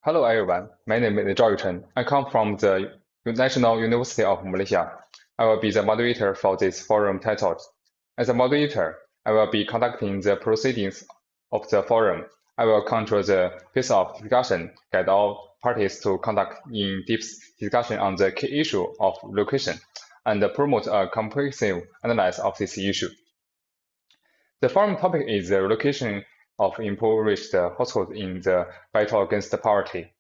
Hello everyone, my name is YUCHEN. I come from the National University of Malaysia. I will be the moderator for this forum titled. As a moderator, I will be conducting the proceedings of the forum. I will control the pace of discussion, guide all parties to conduct in-depth discussion on the key issue of relocation, and promote a comprehensive analysis of this issue. The forum topic is the relocation of impoverished households in the battle against poverty.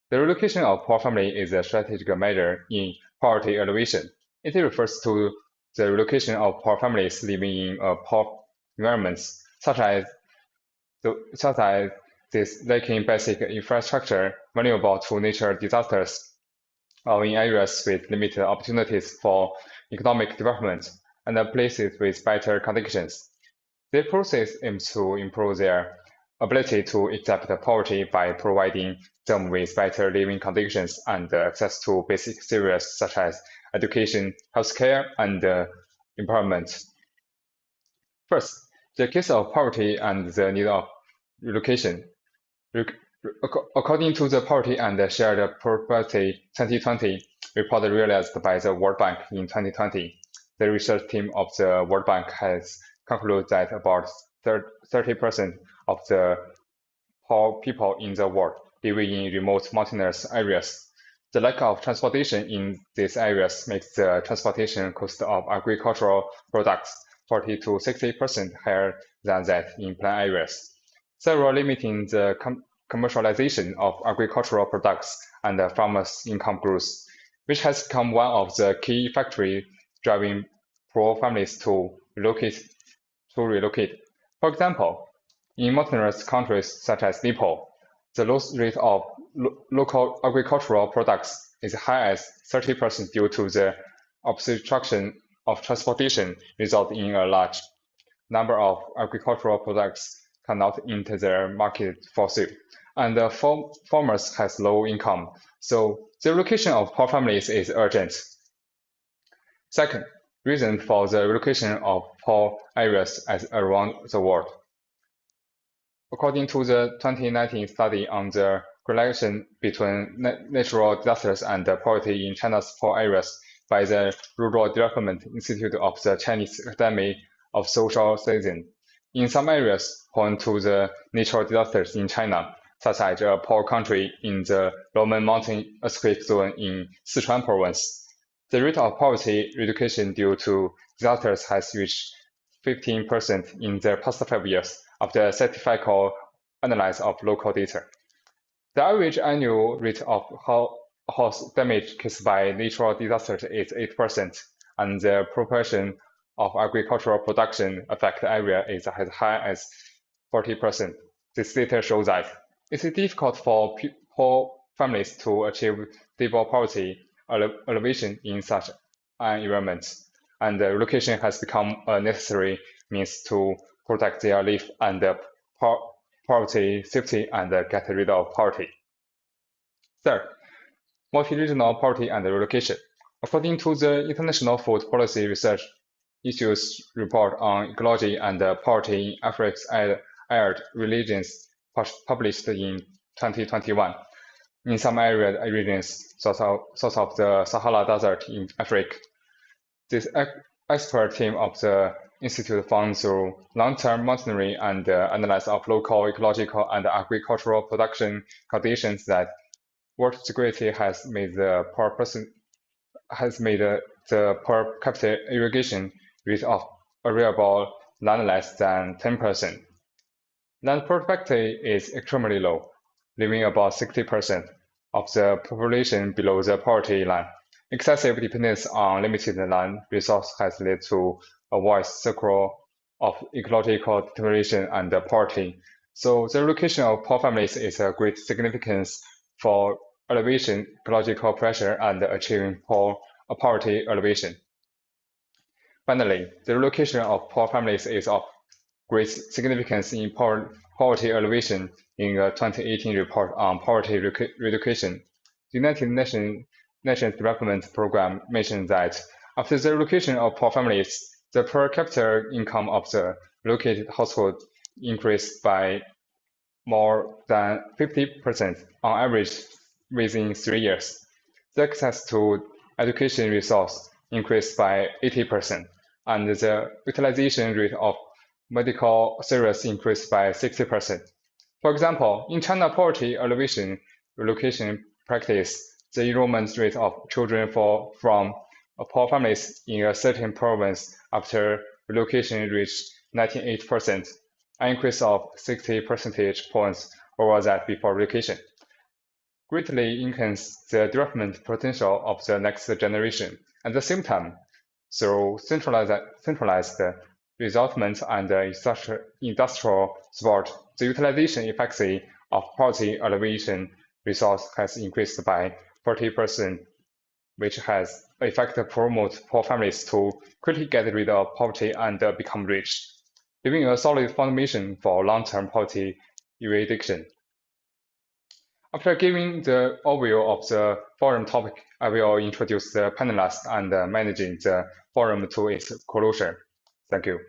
The relocation of poor family is a strategic measure in poverty alleviation. It refers to the relocation of poor families living in poor environments, such as this lacking basic infrastructure, vulnerable to natural disasters, or in areas with limited opportunities for economic development, and places with better conditions. This process aims to improve their ability to accept poverty by providing them with better living conditions and access to basic services such as education, healthcare, and employment. First, the case of poverty and the need of relocation. According to the Poverty and Shared Prosperity 2020 report released by the World Bank in 2020, the research team of the World Bank has concluded that about 30% of the poor people in the world live in remote mountainous areas. The lack of transportation in these areas makes the transportation cost of agricultural products 40 to 60% higher than that in planned areas, several limiting the commercialization of agricultural products and farmers' income growth, which has become one of the key factors driving poor families to relocate. For example, in mountainous countries such as Nepal, the loss rate of local agricultural products is high as 30% due to the obstruction of transportation, resulting in a large number of agricultural products cannot enter the market for sale, and the farmers has low income, so the relocation of poor families is urgent. Second, reason for the relocation of poor areas around the world. According to the 2019 study on the correlation between natural disasters and poverty in China's poor areas by the Rural Development Institute of the Chinese Academy of Social Sciences, in some areas prone to the natural disasters in China, such as a poor country in the Roman Mountain earthquake zone in Sichuan province, the rate of poverty reduction due to disasters has reached 15% in the past 5 years after a statistical analysis of local data. The average annual rate of house damage caused by natural disasters is 8%, and the proportion of agricultural production affected area is as high as 40%. This data shows that it is difficult for poor families to achieve stable poverty alleviation in such an environment, and the relocation has become a necessary means to protect their life and poverty safety and get rid of poverty. Third, multi-regional poverty and relocation. According to the International Food Policy Research Issues Report on Ecology and Poverty in Africa's Arid Regions published in 2021, in some arid regions south of the Sahara Desert in Africa, this expert team of the Institute found through long-term monitoring and analysis of local ecological and agricultural production conditions that water security has made the per capita irrigation rate of arable land less than 10%. Land productivity is extremely low, leaving about 60% of the population below the poverty line. Excessive dependence on limited land resource has led to a wide circle of ecological deterioration and poverty. So the relocation of poor families is a great significance for alleviation ecological pressure and achieving poverty alleviation. Finally, the relocation of poor families is of great significance in poverty alleviation in a 2018 report on poverty reduction. The United Nations Development Program mentioned that after the relocation of poor families, the per capita income of the relocated household increased by more than 50% on average within 3 years. The access to education resource increased by 80%, and the utilization rate of medical service increased by 60%. For example, in China poverty alleviation relocation practice, the enrollment rate of children from poor families in a certain province after relocation reached 98%, an increase of 60 percentage points over that before relocation, greatly enhance the development potential of the next generation. At the same time, through centralized resettlement and industrial support, the utilization efficiency of poverty alleviation resource has increased by 40%, which has effect to promote poor families to quickly get rid of poverty and become rich, leaving a solid foundation for long-term poverty eradication. After giving the overview of the forum topic, I will introduce the panelists and managing the forum to its conclusion. Thank you.